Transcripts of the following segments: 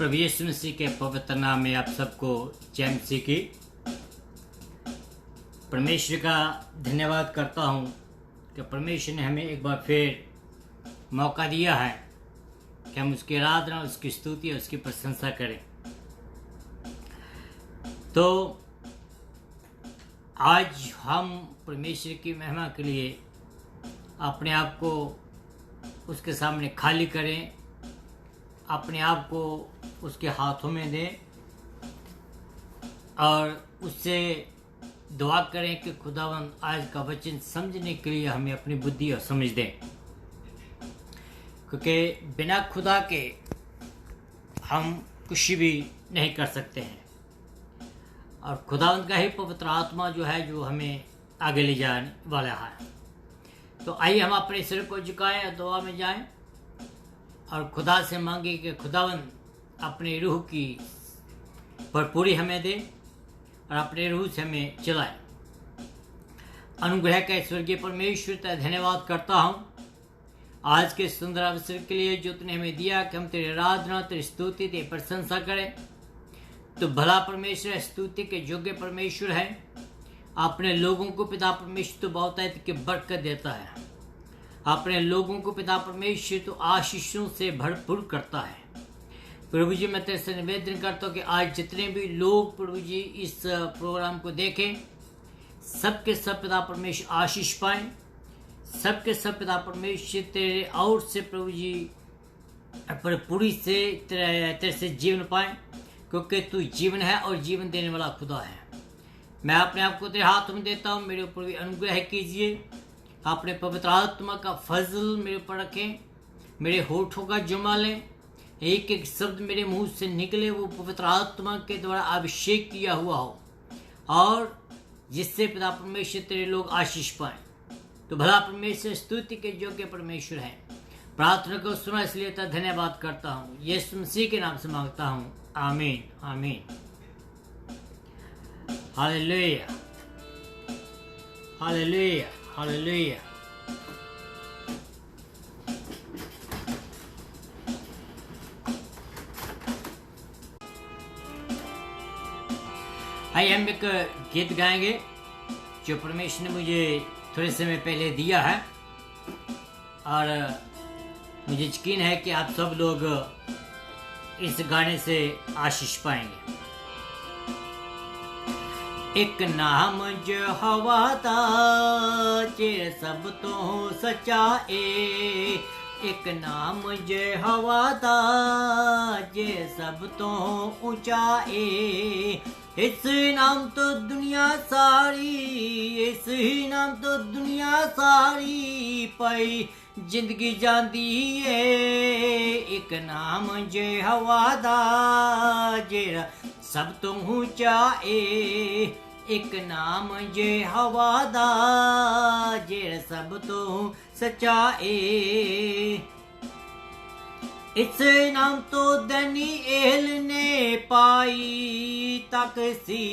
प्रभु यीशु मसीह के पवित्र नाम में आप सबको जय मसीह की। परमेश्वर का धन्यवाद करता हूँ कि परमेश्वर ने हमें एक बार फिर मौका दिया है कि हम उसकी आराधना, उसकी स्तुति और उसकी प्रशंसा करें। तो आज हम परमेश्वर की महिमा के लिए अपने आप को उसके सामने खाली करें, अपने आप को उसके हाथों में दें और उससे दुआ करें कि खुदावंद आज का वचन समझने के लिए हमें अपनी बुद्धि और समझ दें, क्योंकि बिना खुदा के हम कुछ भी नहीं कर सकते हैं और खुदावंद का ही पवित्र आत्मा जो है जो हमें आगे ले जाने वाला है। तो आइए हम अपने सिर को झुकाएं और दुआ में जाएं और खुदा से मांगे कि खुदावंद अपने रूह की भरपूरी हमें दे और अपने रूह से हमें चलाए। अनुग्रह का स्वर्गीय परमेश्वर का धन्यवाद करता हूँ आज के सुंदर अवसर के लिए जो तूने हमें दिया कि हम तेरी आराधना, तेरी स्तुति, तेरी प्रशंसा करें। तो भला परमेश्वर स्तुति के योग्य परमेश्वर है। अपने लोगों को पिता परमेश्वर तो बहुत की बरकत देता है। अपने लोगों को पिता परमेश्वर तो आशीषों से भरपूर करता है। प्रभु जी, मैं तेरे से निवेदन करता हूँ कि आज जितने भी लोग प्रभु जी इस प्रोग्राम को देखें, सबके सब पिता परमेश्वर आशीष पाएं, सबके सब पिता परमेश्वर तेरे और से प्रभु जी भरपूरी से तेरे से जीवन पाएं, क्योंकि तू जीवन है और जीवन देने वाला खुदा है। मैं अपने आप को तेरे हाथ में देता हूँ, मेरे ऊपर भी अनुग्रह कीजिए। अपने पवित्र आत्मा का फजल मेरे ऊपर रखें, मेरे होठों का जुमा लें, एक एक शब्द मेरे मुंह से निकले वो पवित्र आत्मा के द्वारा अभिषेक किया हुआ हो और जिससे पिता परमेश्वर तेरे लोग आशीष पाएं। तो भला परमेश्वर स्तुति के योग्य परमेश्वर है। प्रार्थना को सुना इसलिए तो धन्यवाद करता हूँ, यीशु मसीह के नाम से मांगता हूँ, आमीन आमीन। Hallelujah hallelujah hallelujah. आइए हम एक गीत गाएंगे जो परमेश्वर ने मुझे थोड़े समय पहले दिया है और मुझे यकीन है कि आप सब लोग इस गाने से आशीष पाएंगे। एक नाम जो हवा दा जे सब तो सच्चा ए, एक नाम जो हवा दा जे सब तो ऊंचा ए, इस नाम तो दुनिया सारी, इस ही नाम तो दुनिया सारी पाई जिंदगी जांदी है। एक नाम जे हवा दा जेरा सब तो ऊंचा ए, एक नाम जे हवा दा जेरा सब तो सच्चा ए, इस नाम तो दनिएल ने पाई ताकसी,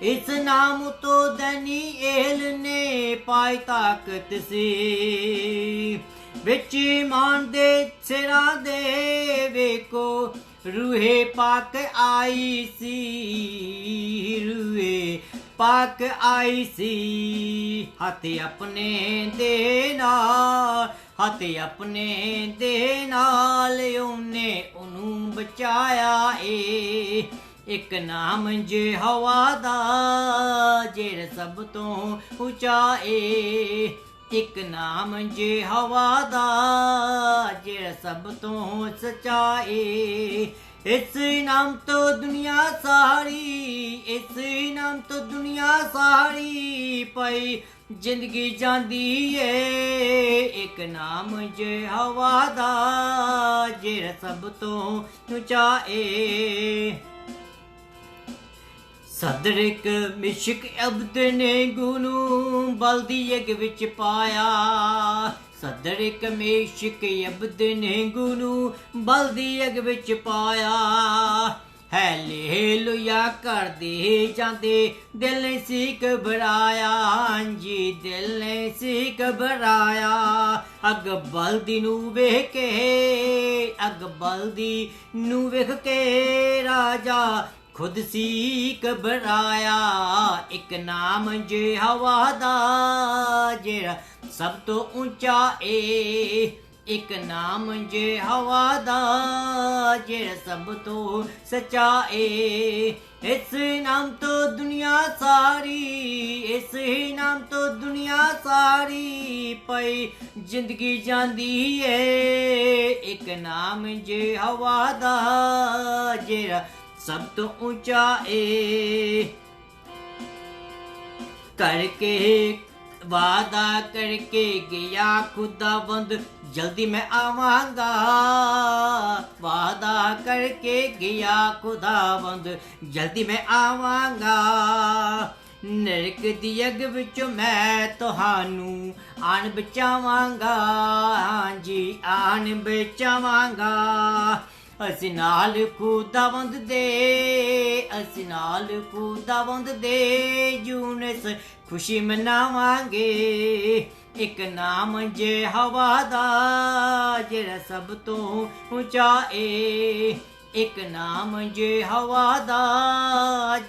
इस नाम तो दनिएल ने पाई ताकत से, विच मान दे सिरा दे वेको रूहे पाक आई सी, रूहे पाक आई सी, हाथे अपने देना, हाथे अपने दे नाल उन्ने उन्हू बचाया ए, एक नाम जे हवा दा जेड़ा सब तो ऊंचा ए, एक नाम जे हवा दा जेड़ा सब तो सच्चा ए, इस नाम तो दुनिया सारी, इस नाम तो दुनिया सारी पाई जिंदगी जांदी है। एक नाम जे हवा दा जेड़ा सब तो ऊंचा ए, सदरिक मिशक अब्द ने गुनु बल्दी यग विच पाया, सदरिक मिशक अब्द ने गुनु बल्दी यग विच पाया, हालेलुया कर दे जाते, दिल ने सी घबराया, जी दिल ने सी घबराया। अग बलदी नू वेख के, अग बलदी नू वेख के राजा खुद सी घबराया। एक नाम जे हवा दा जेड़ा सब तो ऊंचा ए, एक नाम जे हवा दा जेड़ा सब तो सच्चा ए। इस नाम तो दुनिया सारी, इस नाम तो दुनिया सारी पई जिंदगी जांदी है। एक नाम जे हवा दा जेड़ा सब तो ऊंचा ए। करके वादा करके गया खुदावंद जल्दी मैं आवांगा, वादा करके गया खुदावंद जल्दी मैं आवांगा। नरक दी अग विचों मैं तुहानू आन बचावांगा, हाँ जी आन बचावांगा। असी नाल खुदावंद दे, असी नाल खुदावंद दे यूनस खुशी मनावांगे। एक नाम जे हवा दा जेड़ा सब तो ऊंचा ए, एक नाम जे हवा दा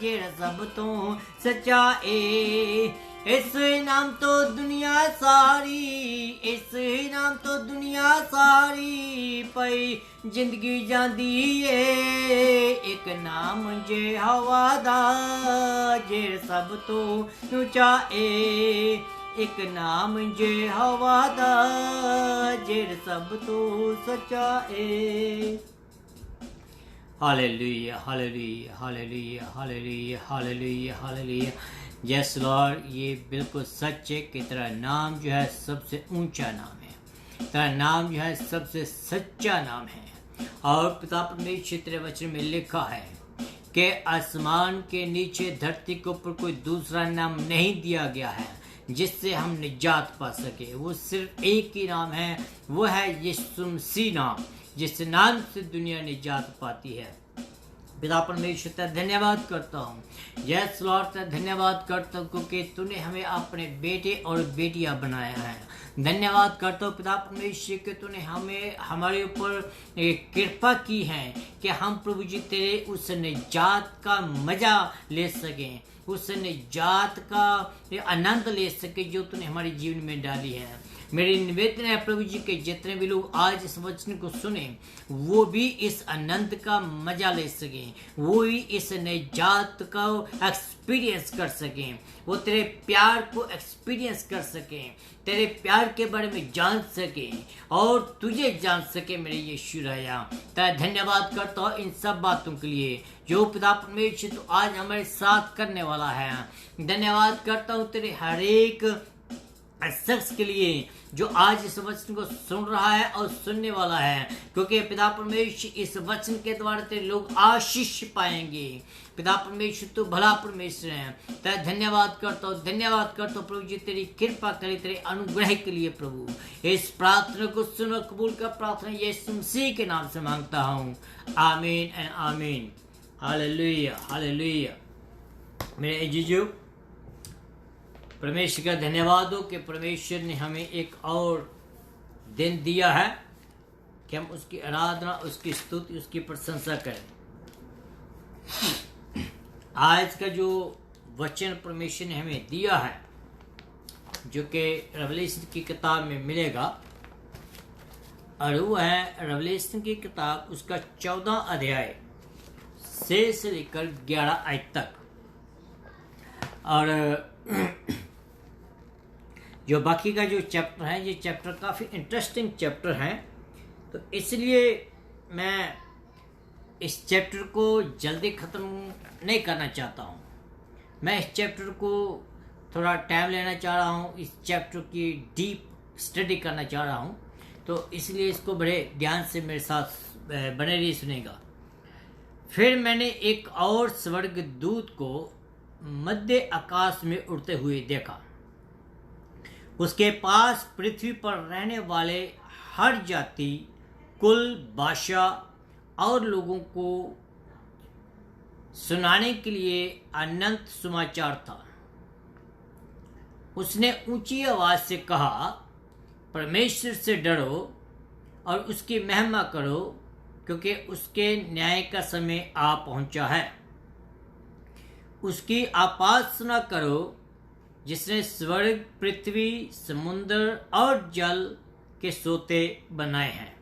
जेड़ा सब तो सच्चा ए। इस नाम तो दुनिया सारी, इस नाम तो दुनिया सारी पई जिंदगी जांदी ए। एक नाम जे हवा दा जेड़ा सब तो ऊंचा ए, एक नाम जे हवा दा जेड़ा सब तो सच्चा ए। Hallelujah hallelujah hallelujah hallelujah hallelujah hallelujah. Yes Lord, ये बिल्कुल सच है कि तेरा नाम जो है सबसे ऊंचा नाम है, तेरा नाम जो है सबसे सच्चा नाम है। और पिता परमेश्वर तेरे वचन में लिखा है कि आसमान के नीचे धरती के ऊपर कोई दूसरा नाम नहीं दिया गया है जिससे हम निजात पा सके। वो सिर्फ एक ही नाम है, वो है यीशु मसीह नाम, जिस नाम से दुनिया निजात पाती है। पिता परमेश्वर तेरा धन्यवाद करता हूँ, यस लॉर्ड तेरा धन्यवाद करता हूँ क्योंकि तूने हमें अपने बेटे और बेटियां बनाया है। धन्यवाद करता हूँ पिता परमेश्वर कि तूने हमें हमारे ऊपर कृपा की है कि हम प्रभु जी तेरे उस निजात का मजा ले सकें, उस निजात का आनंद ले सके जो तूने हमारे जीवन में डाली है। मेरी निवेदन है प्रभु जी के जितने भी लोग आज इस वचन को सुने वो भी इस आनंद का मजा ले सकें, वो भी इस निजात का एक्सपीरियंस कर सकें, वो तेरे प्यार को एक्सपीरियंस कर सकें, तेरे प्यार के बारे में जान सकें और तुझे जान सके। मेरे यीशु राजा तेरा धन्यवाद करता हूँ इन सब बातों के लिए जो पिता परमेश्वर तो आज हमारे साथ करने वाला है। धन्यवाद करता हूँ तेरे हर एक शख्स के लिए जो आज इस वचन को सुन रहा है और सुनने वाला है, क्योंकि पिता परमेश्वर इस वचन के द्वारा तेरे लोग आशीष पाएंगे। पिता परमेश्वर तो भला परमेश्वर है, तेरा धन्यवाद करता हूँ, धन्यवाद करता हूँ प्रभु जी तेरी कृपा करे, तेरे अनुग्रह के लिए प्रभु। इस प्रार्थना को सुनो, कबूल कर, प्रार्थना यीशु मसीह के नाम से मांगता हूँ, आमीन एंड आमीन। Hallelujah hallelujah. मेरे जीजू परमेश्वर का धन्यवाद हो कि परमेश्वर ने हमें एक और दिन दिया है कि हम उसकी आराधना, उसकी स्तुति, उसकी प्रशंसा करें। आज का जो वचन परमेश्वर ने हमें दिया है जो कि रेवलेशन की किताब में मिलेगा, और वो है रेवलेशन की किताब उसका 14 अध्याय से लेकर 11 आयत तक। और जो बाकी का जो चैप्टर है, ये चैप्टर काफ़ी इंटरेस्टिंग चैप्टर है, तो इसलिए मैं इस चैप्टर को जल्दी ख़त्म नहीं करना चाहता हूँ। मैं इस चैप्टर को थोड़ा टाइम लेना चाह रहा हूँ, इस चैप्टर की डीप स्टडी करना चाह रहा हूँ, तो इसलिए इसको बड़े ध्यान से मेरे साथ बने रहिए, सुनेगा। फिर मैंने एक और स्वर्गदूत को मध्य आकाश में उड़ते हुए देखा। उसके पास पृथ्वी पर रहने वाले हर जाति, कुल, भाषा और लोगों को सुनाने के लिए अनंत समाचार था। उसने ऊंची आवाज से कहा, परमेश्वर से डरो और उसकी महिमा करो, क्योंकि उसके न्याय का समय आ पहुंचा है। उसकी उपासना करो, जिसने स्वर्ग, पृथ्वी, समुद्र और जल के सोते बनाए हैं।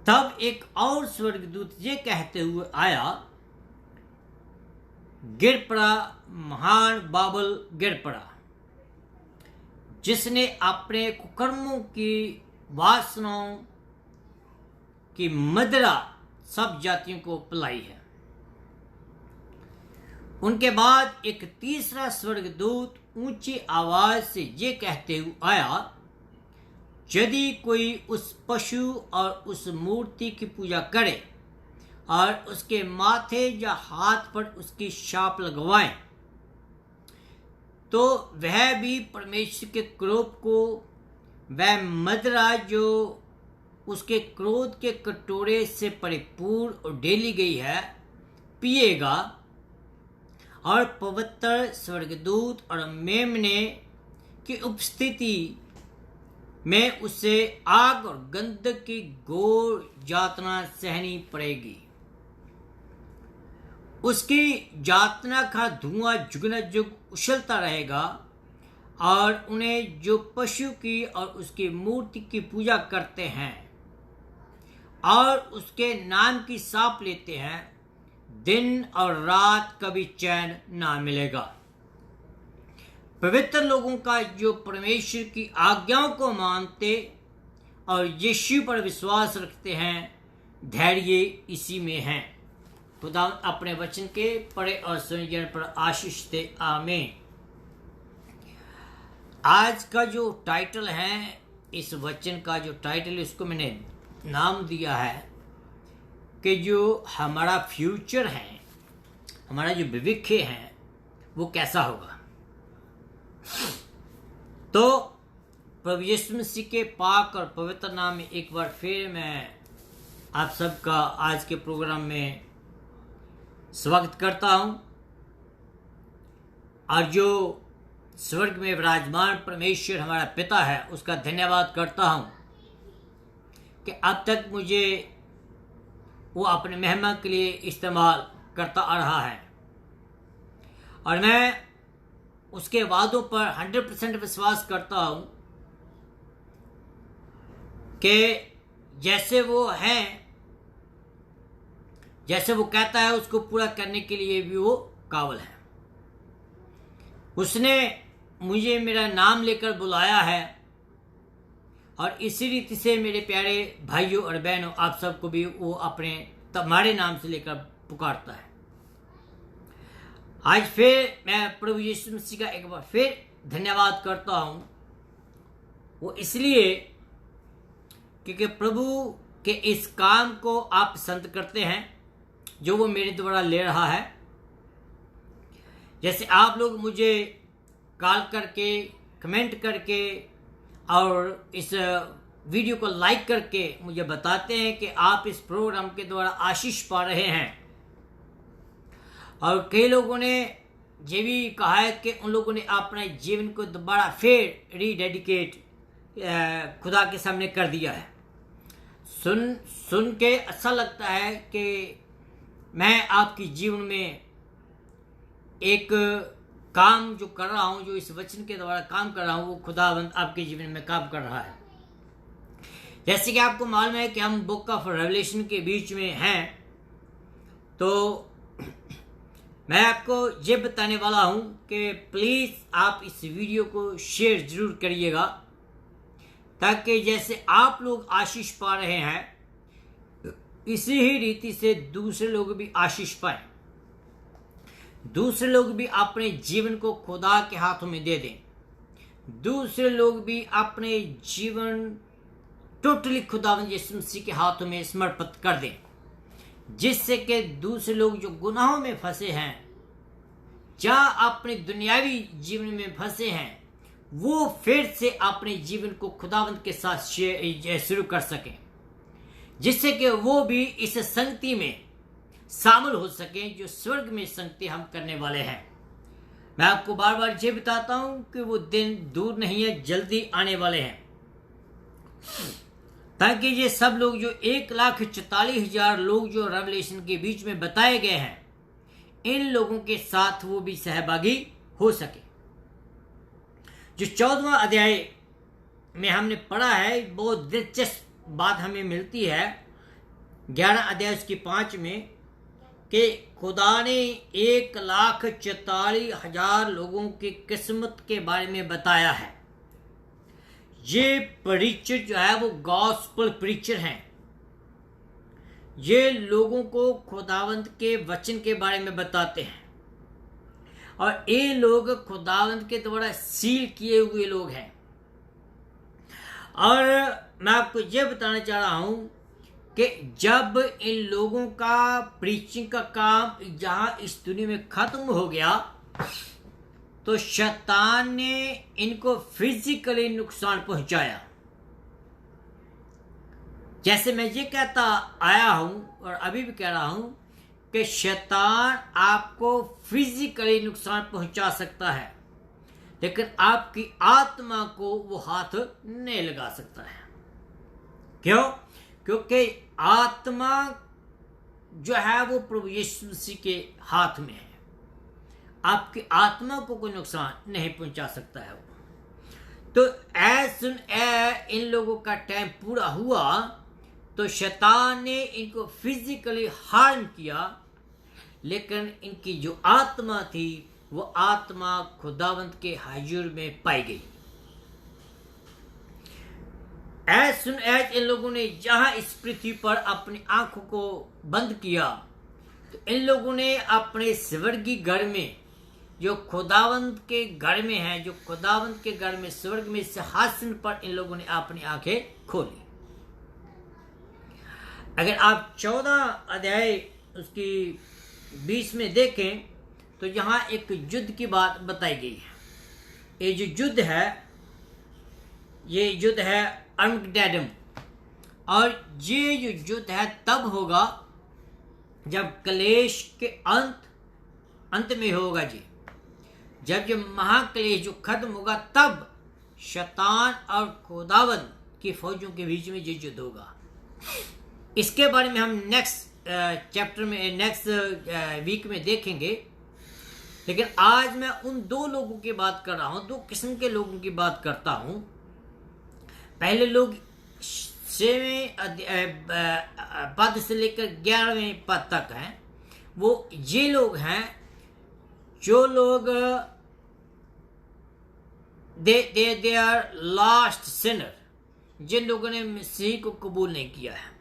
तब एक और स्वर्गदूत ये कहते हुए आया, गिर पड़ा, महान बाबल गिर पड़ा, जिसने अपने कुकर्मों की वासनाओं की मदिरा सब जातियों को पिलाई है। उनके बाद एक तीसरा स्वर्गदूत ऊंची आवाज से ये कहते हुए आया, यदि कोई उस पशु और उस मूर्ति की पूजा करे और उसके माथे या हाथ पर उसकी छाप लगवाए, तो वह भी परमेश्वर के क्रोध को, वह मदिरा जो उसके क्रोध के कटोरे से परिपूर्ण और डेली गई है, पिएगा। और पवित्र स्वर्गदूत और मेमने की उपस्थिति में उसे आग और गंधक की घोर यातना सहनी पड़ेगी। उसकी यातना का धुआं जुगनजुग उछलता रहेगा, और उन्हें जो पशु की और उसकी मूर्ति की पूजा करते हैं और उसके नाम की सांप लेते हैं, दिन और रात कभी चैन ना मिलेगा। पवित्र लोगों का जो परमेश्वर की आज्ञाओं को मानते और यीशु पर विश्वास रखते हैं, धैर्य इसी में है। खुदा अपने वचन के पढ़े और सुने पर आशीष दे, आमीन। आज का जो टाइटल है, इस वचन का जो टाइटल, इसको मैंने नाम दिया है कि जो हमारा फ्यूचर है, हमारा जो भविष्य है, वो कैसा होगा। तो प्रभु यीशु मसीह के पाक और पवित्र नाम में एक बार फिर मैं आप सबका आज के प्रोग्राम में स्वागत करता हूं, और जो स्वर्ग में विराजमान परमेश्वर हमारा पिता है, उसका धन्यवाद करता हूं कि अब तक मुझे वो अपने महिमा के लिए इस्तेमाल करता आ रहा है, और मैं उसके वादों पर 100% विश्वास करता हूं कि जैसे वो है, जैसे वो कहता है, उसको पूरा करने के लिए भी वो काबिल है। उसने मुझे मेरा नाम लेकर बुलाया है, और इसी रीति से मेरे प्यारे भाइयों और बहनों, आप सबको भी वो अपने तुम्हारे नाम से लेकर पुकारता है। आज फिर मैं प्रभु यीशु मसीह का एक बार फिर धन्यवाद करता हूं, वो इसलिए क्योंकि प्रभु के इस काम को आप पसंद करते हैं जो वो मेरे द्वारा ले रहा है। जैसे आप लोग मुझे कॉल करके, कमेंट करके और इस वीडियो को लाइक करके मुझे बताते हैं कि आप इस प्रोग्राम के द्वारा आशीष पा रहे हैं, और कई लोगों ने ये भी कहा है कि उन लोगों ने अपने जीवन को दोबारा फिर रीडेडिकेट खुदा के सामने कर दिया है। सुन के अच्छा लगता है कि मैं आपकी जीवन में एक काम जो कर रहा हूं, जो इस वचन के द्वारा काम कर रहा हूं, वो खुदावंद आपके जीवन में काम कर रहा है। जैसे कि आपको मालूम है कि हम बुक ऑफ रेवलेशन के बीच में हैं, तो मैं आपको ये बताने वाला हूं कि प्लीज़ आप इस वीडियो को शेयर जरूर करिएगा, ताकि जैसे आप लोग आशीष पा रहे हैं, इसी ही रीति से दूसरे लोग भी आशीष पाएं, दूसरे लोग भी अपने जीवन को खुदा के हाथों में दे दें, दूसरे लोग भी अपने जीवन टोटली खुदावंद यीशु मसीह के हाथों में समर्पित कर दें, जिससे कि दूसरे लोग जो गुनाहों में फंसे हैं, जहां अपने दुनियावी जीवन में फंसे हैं, वो फिर से अपने जीवन को खुदावंद के साथ शुरू कर सकें, जिससे कि वो भी इस संगति में शामिल हो सकें जो स्वर्ग में संगति हम करने वाले हैं। मैं आपको बार बार ये बताता हूं कि वो दिन दूर नहीं है, जल्दी आने वाले हैं, ताकि ये सब लोग जो 1,44,000 लोग जो रेवलेशन के बीच में बताए गए हैं, इन लोगों के साथ वो भी सहभागी हो सके। जो 14वां अध्याय में हमने पढ़ा है, बहुत दिलचस्प बात हमें मिलती है 11 अध्याय उसकी 5 में, कि खुदा ने 1,44,000 लोगों की किस्मत के बारे में बताया है। ये प्रीचर जो है वो गॉस्पेल प्रीचर हैं। ये लोगों को खुदावंत के वचन के बारे में बताते हैं, और ये लोग खुदावंत के द्वारा सील किए हुए लोग हैं। और मैं आपको ये बताना चाह रहा हूं कि जब इन लोगों का प्रीचिंग का काम यहाँ इस दुनिया में खत्म हो गया, तो शैतान ने इनको फिजिकली नुकसान पहुंचाया। जैसे मैं ये कहता आया हूं और अभी भी कह रहा हूं कि शैतान आपको फिजिकली नुकसान पहुंचा सकता है, लेकिन आपकी आत्मा को वो हाथ नहीं लगा सकता है। क्यों? क्योंकि आत्मा जो है वो प्रभु यीशु मसीह के हाथ में है। आपकी आत्मा को कोई नुकसान नहीं पहुंचा सकता है वो। तो सुन इन लोगों का टाइम पूरा हुआ तो शैतान ने इनको फिजिकली हार्म किया, लेकिन इनकी जो आत्मा थी वो आत्मा खुदावंत के हजूर में पाई गई। सुन इन लोगों ने जहां इस पृथ्वी पर अपनी आंखों को बंद किया, तो इन लोगों ने अपने स्वर्गीय घर में, जो खुदावंत के घर में है, जो खुदावंत के घर में स्वर्ग में सिंहासन पर इन लोगों ने अपनी आंखें खोली। अगर आप 14 अध्याय उसकी 20 में देखें तो यहाँ एक युद्ध की बात बताई गई है। ये जो युद्ध है, ये युद्ध है अर्मगेडोन, और ये जो युद्ध है तब होगा जब कलेश के अंत में होगा जी। जब ये महाक्लेश जो खत्म होगा, तब शैतान और खुदावन की फौजों के बीच में ये युद्ध होगा। इसके बारे में हम नेक्स्ट चैप्टर में, नेक्स्ट वीक में देखेंगे। लेकिन आज मैं उन दो लोगों की बात कर रहा हूं, दो किस्म के लोगों की बात करता हूं। पहले लोग 6वें पद से लेकर 11वें पद तक हैं। वो ये लोग हैं जो लोग दे आर लास्ट सिनर, जिन लोगों ने मसीह को कबूल नहीं किया है।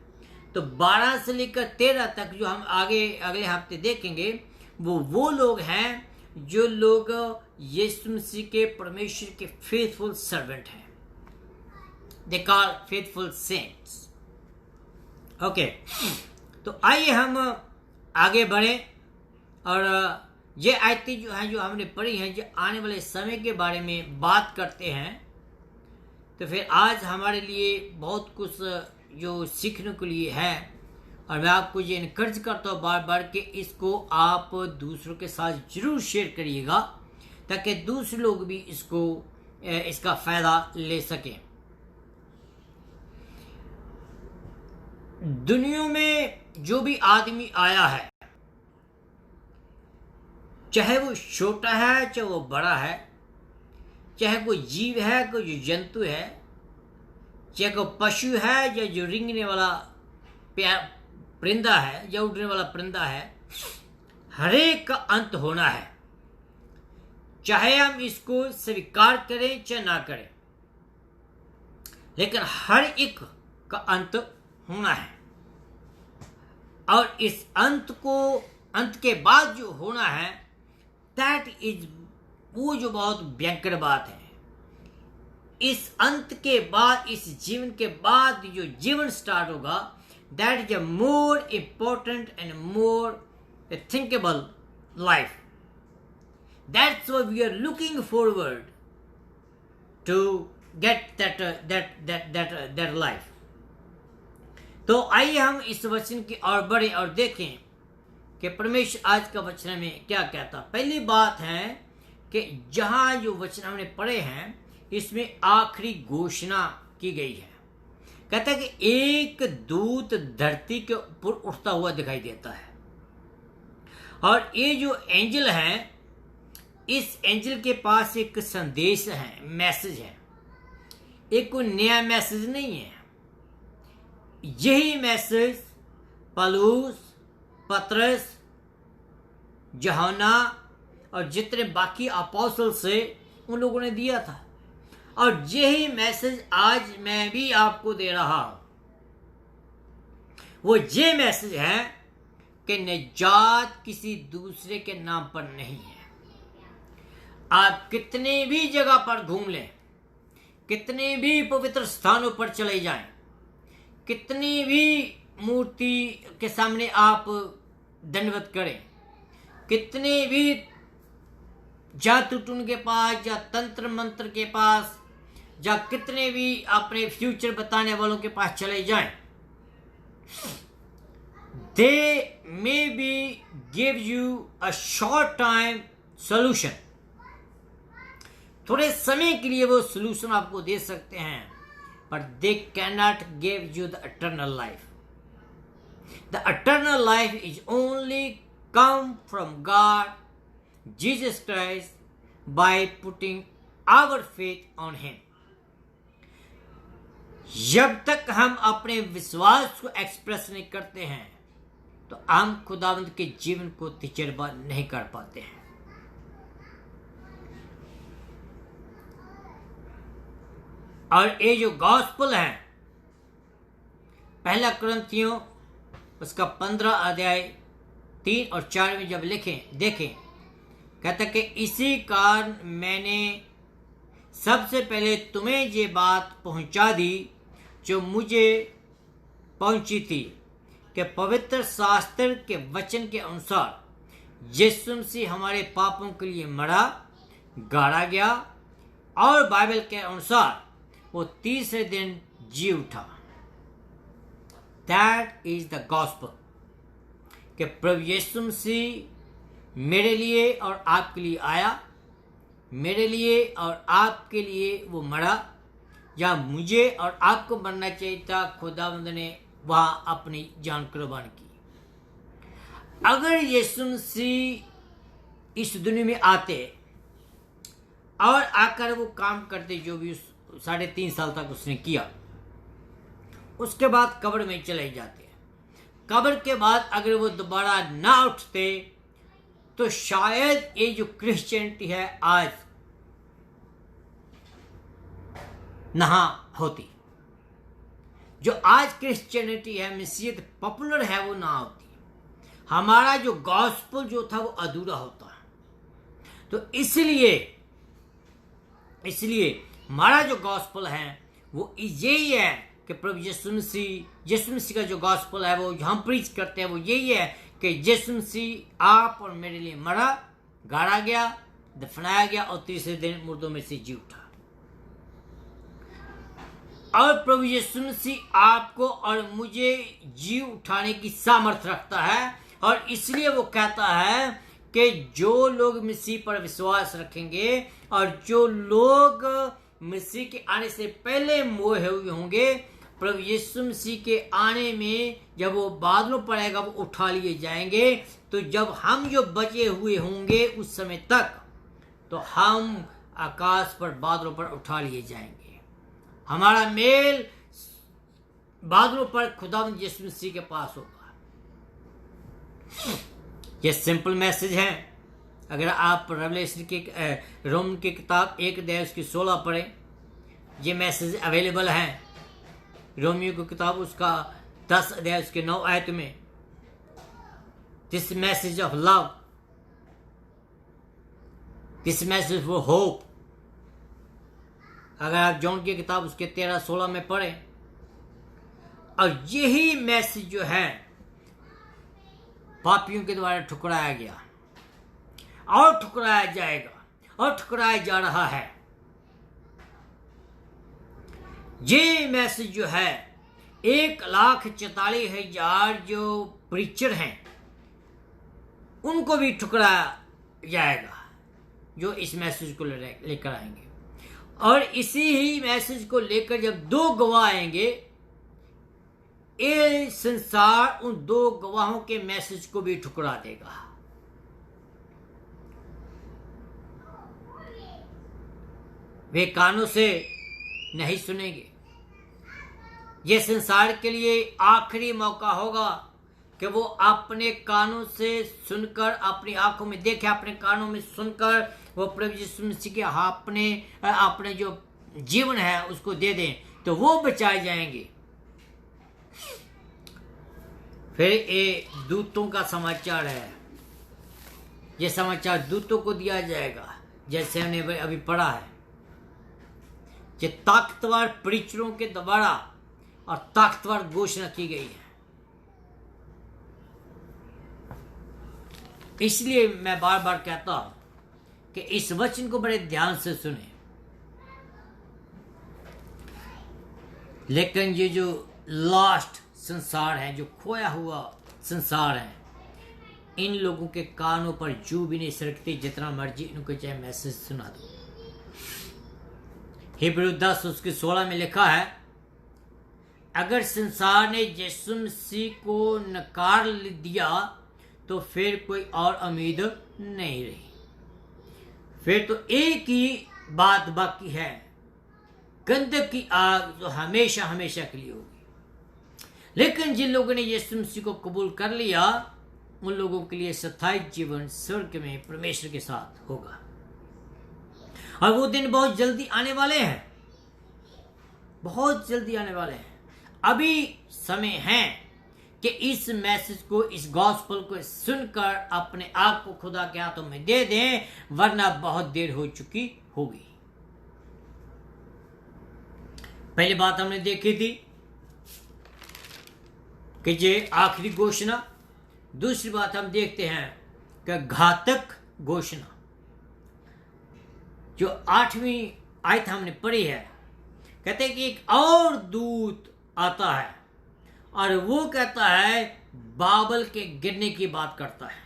तो 12 से लेकर 13 तक जो हम अगले हफ्ते देखेंगे, वो लोग हैं जो लोग यीशु मसीह के परमेश्वर के फेथफुल सर्वेंट हैं। They call faithful saints. Okay, तो आइए हम आगे बढ़े और ये आयतें जो हैं, जो हमने पढ़ी हैं, जो आने वाले समय के बारे में बात करते हैं। तो फिर आज हमारे लिए बहुत कुछ जो सीखने के लिए है, और मैं आपको ये इनकरेज करता हूँ बार बार कि इसको आप दूसरों के साथ जरूर शेयर करिएगा, ताकि दूसरे लोग भी इसका फायदा ले सकें। दुनिया में जो भी आदमी आया है, चाहे वो छोटा है चाहे वो बड़ा है, चाहे कोई जीव है, कोई जंतु है, चाहे कोई पशु है या जो रेंगने वाला परिंदा है या उड़ने वाला परिंदा है, हर एक का अंत होना है। चाहे हम इसको स्वीकार करें चाहे ना करें, लेकिन हर एक का अंत होना है। और इस अंत के बाद जो होना है, दैट इज वो जो बहुत भयंकर बात है। इस अंत के बाद, इस जीवन के बाद जो जीवन स्टार्ट होगा, that is a more important and more thinkable life. That's why we are looking forward to get that life. तो आइए हम इस वचन की ओर बढ़े और देखें कि परमेश्वर आज का वचन में क्या कहता। पहली बात है कि जहाँ जो वचन हमने पढ़े हैं इसमें आखिरी घोषणा की गई है। कहता है कि एक दूत धरती के ऊपर उठता हुआ दिखाई देता है, और ये जो एंजल है, इस एंजल के पास एक संदेश है, मैसेज है। एक कोई नया मैसेज नहीं है। यही मैसेज पौलुस, पतरस, यूहन्ना और जितने बाकी अपोस्तल से उन लोगों ने दिया था, और यही मैसेज आज मैं भी आपको दे रहा हूं। वो ये मैसेज है कि निजात किसी दूसरे के नाम पर नहीं है। आप कितने भी जगह पर घूम लें, कितने भी पवित्र स्थानों पर चले जाएं, कितनी भी मूर्ति के सामने आप दंडवत करें, कितने भी जादू टून के पास या तंत्र मंत्र के पास या कितने भी अपने फ्यूचर बताने वालों के पास चले जाएं, they may be give you a short time solution। थोड़े समय के लिए वो सॉल्यूशन आपको दे सकते हैं, but they cannot give you the eternal life। The eternal life is only come from God, Jesus Christ, by putting our faith on Him। जब तक हम अपने विश्वास को एक्सप्रेस नहीं करते हैं तो हम खुदावंद के जीवन को तजुर्बा नहीं कर पाते हैं। और ये जो गॉस्पल है, पहला कुरिन्थियों उसका 15 अध्याय 3 और 4 में जब देखें, कहता कि इसी कारण मैंने सबसे पहले तुम्हें ये बात पहुंचा दी जो मुझे पहुंची थी, कि पवित्र शास्त्र के वचन के अनुसार यीशु मसीह हमारे पापों के लिए मरा, गाड़ा गया, और बाइबल के अनुसार वो तीसरे दिन जी उठा। दैट इज द गॉस्पल, कि प्रभु यीशु मसीह मेरे लिए और आपके लिए आया, मेरे लिए और आपके लिए वो मरा, या मुझे और आपको मरना चाहिए था, खुदावंद ने वहां अपनी जान कुर्बान की। अगर यीशु मसीह इस दुनिया में आते और आकर वो काम करते जो भी 3.5 साल तक उसने किया, उसके बाद कब्र में चले जाते, कब्र के बाद अगर वो दोबारा ना उठते तो शायद ये जो क्रिश्चियनिटी है आज नहा होती। जो आज क्रिश्चियनिटी है, मसीहत पॉपुलर है, वो ना होती। हमारा जो गॉस्पल जो था वो अधूरा होता है। तो इसलिए हमारा जो गॉस्पल है वो यही है कि प्रभु यीशु मसीह का जो गॉस्पल है वो हम प्रीच करते हैं, वो यही है कि यीशु मसीह आप और मेरे लिए मरा, गाड़ा गया, दफनाया गया और तीसरे दिन मुर्दों में से जी उठा। और प्रभु यीशु मसीह आपको और मुझे जी उठाने की सामर्थ रखता है, और इसलिए वो कहता है कि जो लोग मसीह पर विश्वास रखेंगे और जो लोग मसीह के आने से पहले मोए हुए होंगे, प्रभु यीशु मसीह के आने में जब वो बादलों पर आएगा वो उठा लिए जाएंगे। तो जब हम जो बचे हुए होंगे उस समय तक, तो हम आकाश पर बादलों पर उठा लिए जाएंगे। हमारा मेल बादलों पर खुदावंद यीशु मसीह के पास होगा। ये सिंपल मैसेज है। अगर आप रेवलेशन के रोम की किताब 1 अध्याय उसकी 16 पढ़ें, ये मैसेज अवेलेबल है। रोमियो की किताब उसका 10 अध्याय उसके 9 आयत में, this message of love, this message for hope. अगर आप जॉन की किताब उसके 13-16 में पढ़ें, और यही मैसेज जो है पापियों के द्वारा ठुकराया गया और ठुकराया जाएगा और ठुकराया जा रहा है। ये मैसेज जो है 1,44,000 जो प्रीचर हैं उनको भी ठुकराया जाएगा जो इस मैसेज को लेकर आएंगे। और इसी ही मैसेज को लेकर जब दो गवाह आएंगे, ये संसार उन दो गवाहों के मैसेज को भी ठुकरा देगा। वे कानों से नहीं सुनेंगे। यह संसार के लिए आखिरी मौका होगा कि वो अपने कानों से सुनकर, अपनी आंखों में देखे, अपने कानों में सुनकर वो प्रभु यीशु मसीह के अपने जो जीवन है उसको दे दें, तो वो बचाए जाएंगे। फिर ये दूतों का समाचार है। ये समाचार दूतों को दिया जाएगा, जैसे हमने अभी पढ़ा है। ये ताकतवर प्रीचरों के द्वारा और ताकतवर घोषणा की गई है। इसलिए मैं बार बार कहता हूं कि इस वचन को बड़े ध्यान से सुने। लेकिन ये जो लास्ट संसार है, जो खोया हुआ संसार है, इन लोगों के कानों पर जू भी नहीं सरकती, जितना मर्जी इनको चाहे मैसेज सुना दो। हिब्रू 10:16 में लिखा है, अगर संसार ने यीशु मसीह को नकार दिया तो फिर कोई और उम्मीद नहीं रही। फिर तो एक ही बात बाकी है, गंधक की आग जो हमेशा हमेशा के लिए होगी। लेकिन जिन लोगों ने यीशु मसीह को कबूल कर लिया, उन लोगों के लिए स्थायी जीवन स्वर्ग में परमेश्वर के साथ होगा। और वो दिन बहुत जल्दी आने वाले हैं, बहुत जल्दी आने वाले हैं। अभी समय है कि इस मैसेज को, इस गॉस्पेल को सुनकर अपने आप को खुदा के हाथों में दे दें, वरना बहुत देर हो चुकी होगी। पहली बात हमने देखी थी कि ये आखिरी घोषणा। दूसरी बात हम देखते हैं कि घातक घोषणा। जो 8वीं आयत हमने पढ़ी है, कहते हैं कि एक और दूत आता है और वो कहता है, बाबल के गिरने की बात करता है।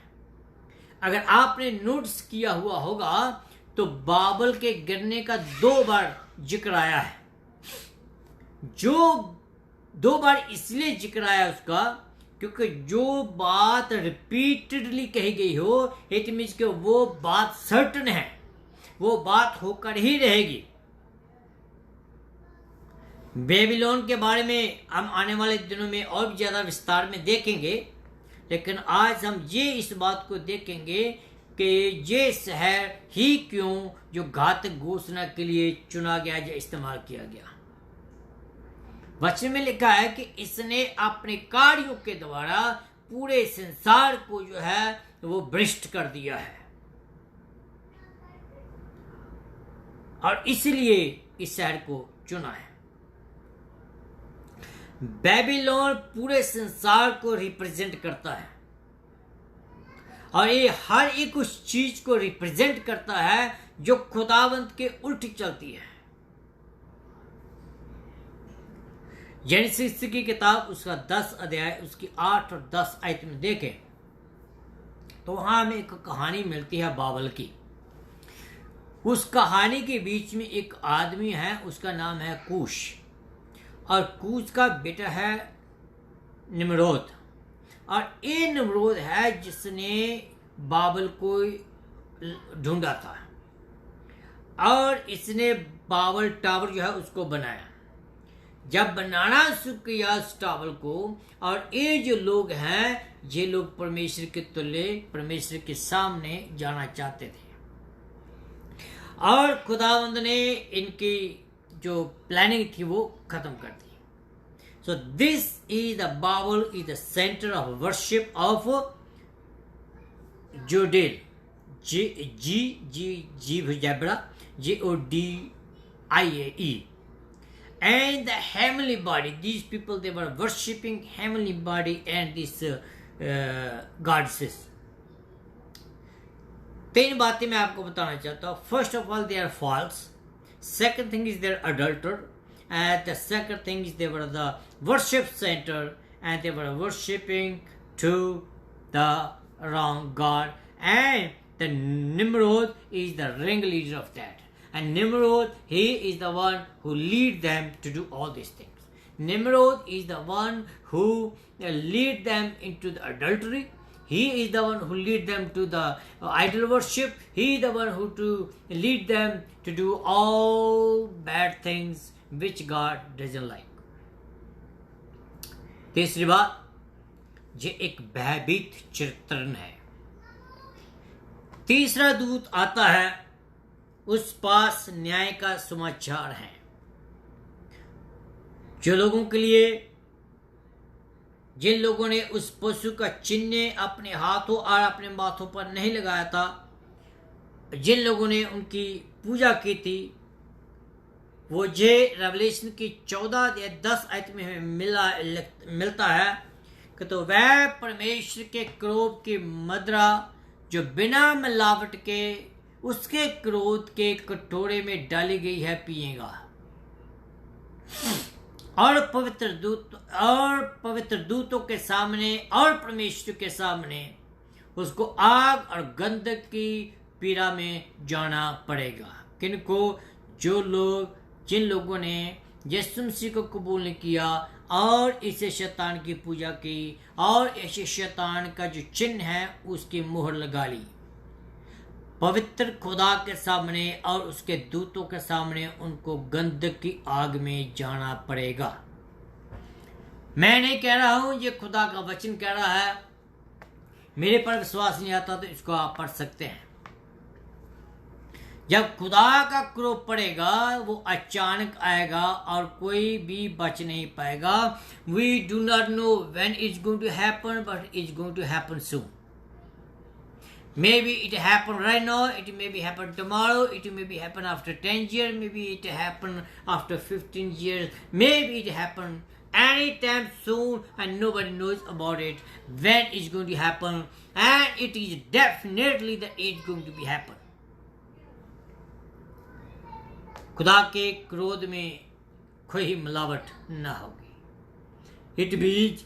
अगर आपने नोट्स किया हुआ होगा तो बाबल के गिरने का 2 बार जिक्र आया है। जो 2 बार इसलिए जिक्र आया उसका, क्योंकि जो बात रिपीटेडली कही गई हो, इट मीन्स कि वो बात सर्टन है, वो बात होकर ही रहेगी। बेबीलोन के बारे में हम आने वाले दिनों में और भी ज्यादा विस्तार में देखेंगे, लेकिन आज हम ये इस बात को देखेंगे कि ये शहर ही क्यों जो घातक घोषणा के लिए चुना गया या इस्तेमाल किया गया। वचन में लिखा है कि इसने अपने कार्यों के द्वारा पूरे संसार को जो है वो भ्रष्ट कर दिया है, और इसलिए इस शहर को चुना है। बेबीलोन पूरे संसार को रिप्रेजेंट करता है, और ये हर एक उस चीज को रिप्रेजेंट करता है जो खुदावंत के उल्टी चलती है। जेनेसिस की किताब उसका 10 अध्याय उसकी 8 और 10 आयत में देखें तो वहां हमें एक कहानी मिलती है बाबल की। उस कहानी के बीच में एक आदमी है, उसका नाम है कूश, और कूश का बेटा है निम्रोद। और ये निम्रोद है जिसने बाबल को ढूंढा था, और इसने बाबल टावर जो है उसको बनाया। जब बनाना शुरू किया उस टावर को, और ये जो लोग हैं, ये लोग परमेश्वर के तुल्य, परमेश्वर के सामने जाना चाहते थे, और खुदावंद ने इनकी जो प्लानिंग थी वो खत्म कर दी। So this is the Babal is the centre of worship of जोडेल, जी zebra, JODIAE, and the heavenly body. These people, they were worshipping heavenly body and this goddesses. 3 बातें मैं आपको बताना चाहता हूँ। First of all, they are false. Second thing is they are adulterer, and the second thing is they were the worship center and they were worshipping to the around God, and the Nimrod is the ringleader of that. And Nimrod, he is the one who lead them to do all these things. Nimrod is the one who lead them into the adultery. He is the one who lead them to the idol worship. He is the one who to lead them to do all bad things which God doesn't like. तीसरी बात, ये एक भयभीत चित्रण है। तीसरा दूत आता है, उस पास न्याय का समाचार है। जो लोगों के लिए, जिन लोगों ने उस पशु का चिन्ह अपने हाथों और अपने माथों पर नहीं लगाया था, जिन लोगों ने उनकी पूजा की थी, वो ये रेवलेशन की 14 या 10 आयत में मिलता है कि तो वह परमेश्वर के क्रोध की मदिरा जो बिना मिलावट के उसके क्रोध के कटोरे में डाली गई है पिएगा, और पवित्र दूतों के सामने और परमेश्वर के सामने उसको आग और गंधक की पीड़ा में जाना पड़ेगा। किनको? जिन लोगों ने यीशु मसीह को कबूल नहीं किया और इसे शैतान की पूजा की और इसे शैतान का जो चिन्ह है उसकी मोहर लगा ली। पवित्र खुदा के सामने और उसके दूतों के सामने उनको गंधक की आग में जाना पड़ेगा। मैं नहीं कह रहा हूं, ये खुदा का वचन कह रहा है। मेरे पर विश्वास नहीं आता तो इसको आप पढ़ सकते हैं। जब खुदा का क्रोध पड़ेगा वो अचानक आएगा और कोई भी बच नहीं पाएगा। We do not know when it's going to happen, but it's going to happen soon. Maybe it happen right now, it may be happen tomorrow, it may be happen after 10 years, maybe it happen after 15 years, maybe it happen anytime soon and nobody knows about it when it's going to happen, and it is definitely that it's going to be happen. खुदा के क्रोध में कोई मिलावट ना होगी। It बीज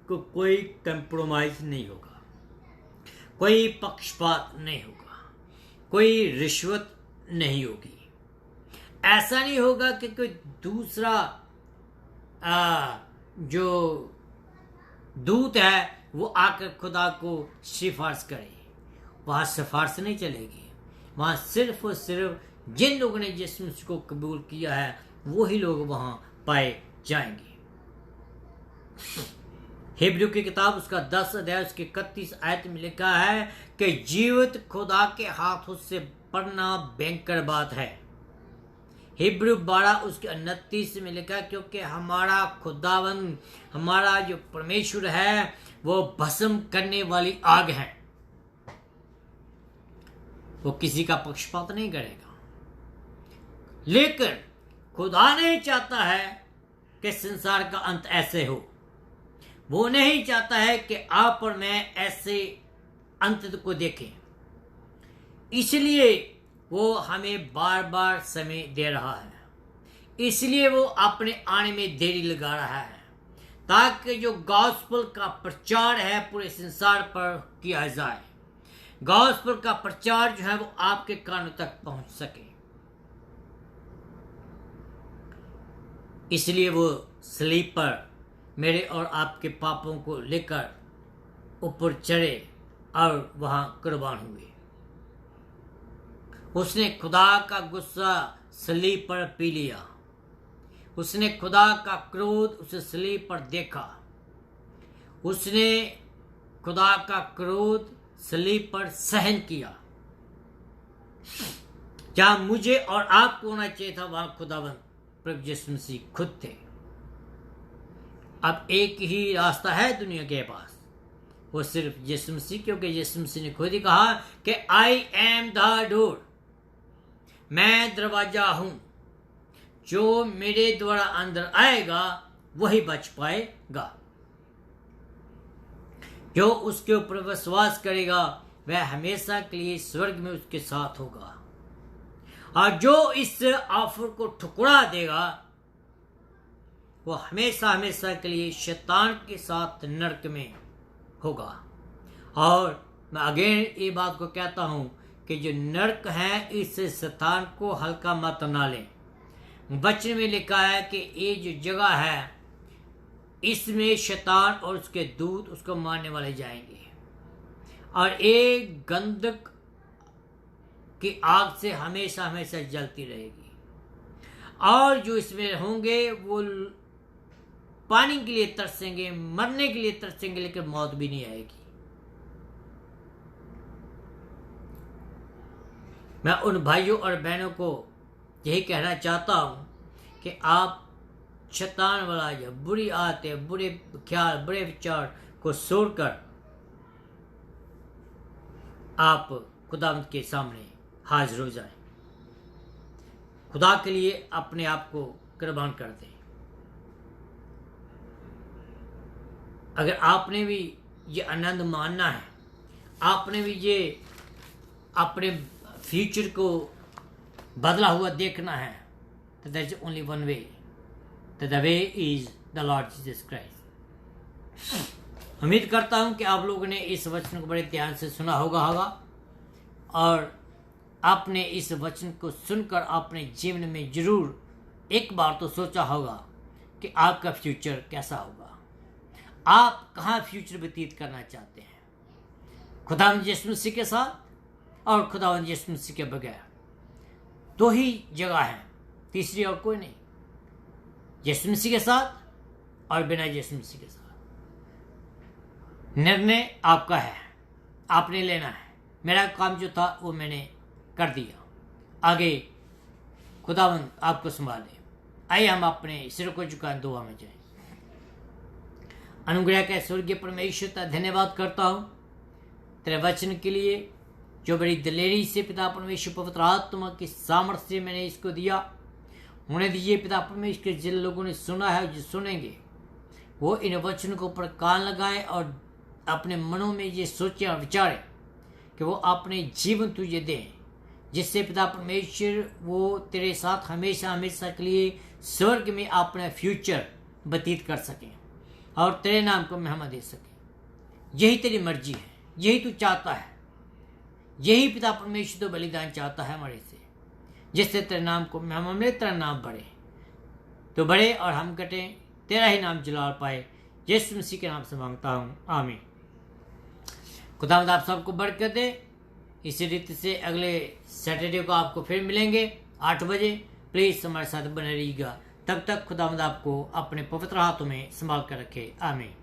को कोई कंप्रोमाइज नहीं होगा, कोई पक्षपात नहीं होगा, कोई रिश्वत नहीं होगी। ऐसा नहीं होगा कि कोई दूसरा जो दूत है वो आकर खुदा को सिफारिश करे। वहां सिफारिश नहीं चलेगी, वहां सिर्फ और सिर्फ जिन लोगों ने यीशु मसीह को कबूल किया है वही लोग वहां पाए जाएंगे। हिब्रू की किताब उसका 10 अध्याय उसके 31 आयत में लिखा है कि जीवित खुदा के हाथों से पढ़ना भयंकर बात है। हिब्रू 12 उसके 29 में लिखा है, क्योंकि हमारा खुदावन, हमारा जो परमेश्वर है वो भस्म करने वाली आग है। वो किसी का पक्षपात नहीं करेगा। लेकिन खुदा नहीं चाहता है कि संसार का अंत ऐसे हो। वो नहीं चाहता है कि आप और मैं ऐसे अंत को देखें। इसलिए वो हमें बार बार समय दे रहा है। इसलिए वो अपने आने में देरी लगा रहा है, ताकि जो गॉस्पेल का प्रचार है पूरे संसार पर किया जाए। गॉस्पेल का प्रचार जो है वो आपके कानों तक पहुंच सके। इसलिए वो सलीब पर मेरे और आपके पापों को लेकर ऊपर चढ़े और वहां कुर्बान हुए। उसने खुदा का गुस्सा सलीब पर पी लिया। उसने खुदा का क्रोध उस सलीब पर देखा। उसने खुदा का क्रोध सलीब पर सहन किया। जहां मुझे और आपको होना चाहिए था वहां खुदावंद प्रभु यीशु मसीह खुद थे। अब एक ही रास्ता है दुनिया के पास, वो सिर्फ यीशु मसीह, क्योंकि यीशु मसीह ने खुद ही कहा कि आई एम द डोर, मैं दरवाजा हूं, जो मेरे द्वारा अंदर आएगा वही बच पाएगा। जो उसके ऊपर विश्वास करेगा वह हमेशा के लिए स्वर्ग में उसके साथ होगा, और जो इस ऑफर को ठुकरा देगा वो हमेशा हमेशा के लिए शैतान के साथ नरक में होगा और मैं अगेन ये बात को कहता हूँ कि जो नरक है इस स्थान को हल्का मत ना लें। वचन में लिखा है कि ये जो जगह है इसमें शैतान और उसके दूत उसको मारने वाले जाएंगे और एक गंधक की आग से हमेशा हमेशा जलती रहेगी और जो इसमें होंगे वो पानी के लिए तरसेंगे, मरने के लिए तरसेंगे, लेकिन मौत भी नहीं आएगी। मैं उन भाइयों और बहनों को यही कहना चाहता हूँ कि आप शैतान वाला या बुरी आदतें, बुरे ख्याल, बुरे विचार को छोड़कर आप खुदावंद के सामने हाजिर हो जाएं। खुदा के लिए अपने आप को कुर्बान कर दें। अगर आपने भी ये आनंद मानना है, आपने भी ये अपने फ्यूचर को बदला हुआ देखना है, तो there is only one way, the way is the Lord Jesus Christ. उम्मीद करता हूं कि आप लोगों ने इस वचन को बड़े ध्यान से सुना होगा और आपने इस वचन को सुनकर अपने जीवन में जरूर एक बार तो सोचा होगा कि आपका फ्यूचर कैसा होगा, आप कहाँ फ्यूचर व्यतीत करना चाहते हैं, खुदावंद यीशु मसीह के साथ और खुदावंद यीशु मसीह के बगैर। दो ही जगह है, तीसरी और कोई नहीं, यीशु मसीह के साथ और बिना यीशु मसीह के साथ। निर्णय आपका है, आपने लेना है। मेरा काम जो था वो मैंने कर दिया, आगे खुदावंद आपको संभाले। आइए हम अपने सिर को झुकाएं, दुआ में जाएं। अनुग्रह के स्वर्गीय परमेश्वर का धन्यवाद करता हूँ तेरे वचन के लिए, जो बड़ी दिलेरी से पिता परमेश्वर पवित्र आत्मा की सामर्थ्य से मैंने इसको दिया। उन्हें दीजिए पिता परमेश्वर के जिन लोगों ने सुना है, जो सुनेंगे, वो इन वचनों को ऊपर कान लगाएं और अपने मनों में ये सोचे और विचारें कि वो अपने जीवन तुझे दें, जिससे पिता परमेश्वर वो तेरे साथ हमेशा हमेशा के लिए स्वर्ग में अपना फ्यूचर व्यतीत कर सकें और तेरे नाम को महिमा दे सकें। यही तेरी मर्जी है, यही तू चाहता है, यही पिता परमेश्वर तो बलिदान चाहता है हमारे से, जिससे तेरे नाम को महिमा मिले, तेरा नाम बढ़े, तो बढ़े और हम कटें, तेरा ही नाम जलाल पाए। यीशु मसीह के नाम से मांगता हूँ, आमीन। खुदावंद आप सबको बरकत दे। इसी रीति से अगले सैटरडे को आपको फिर मिलेंगे 8 बजे। प्लीज़ हमारे साथ बने रहिएगा। तब तक खुदावंद आपको अपने पवित्र हाथों में संभाल कर रखे, आमीन।